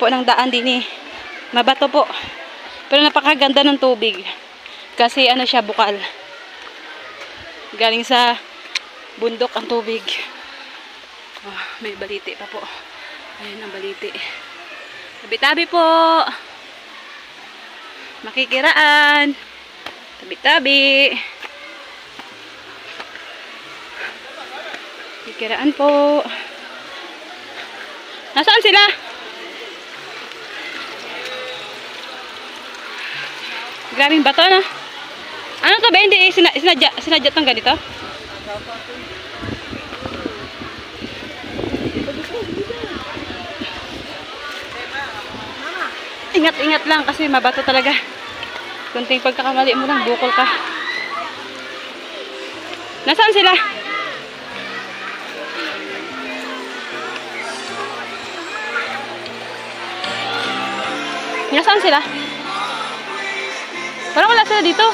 po ng daan din eh. Mabato po. Pero napakaganda ng tubig. Kasi ano siya, bukal. Galing sa bundok ang tubig. Oh, may baliti pa po. Ayan ang baliti. Tabi-tabi po. Makikiraan. Tabi-tabi. Makikiraan po. Nasaan sila? Grabing bato na. Ano to ba? Hindi sinadya tong ganito? Ingat-ingat lang kasi mabato talaga. Kunting pagkakamali mo lang, bukol ka. Nasaan sila? Nasaan sila? Parang wala sila dito.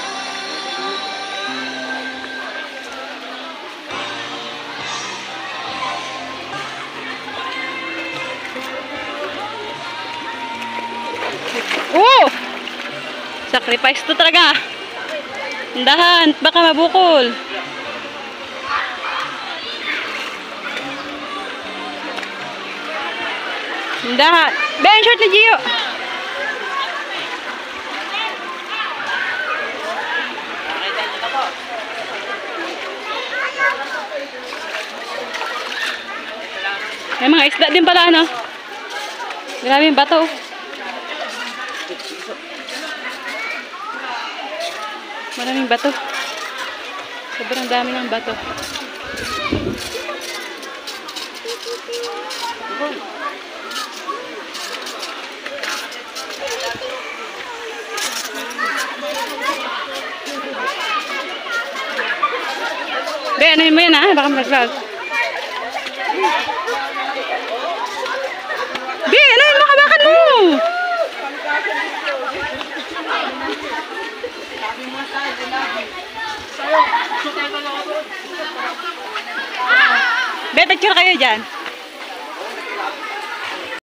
Oh! Sacrifice to talaga. Dahan, baka mabukol. Dahan. Ben, short ni Gio. May mga isda din pala, ano? Grabe yung bato. Maraming bato. Sobrang dami ng bato. Be, ano mo yan, ha? Baka mag-vlog. Be, ano yung makabakan mo? Be, picture kayo dyan.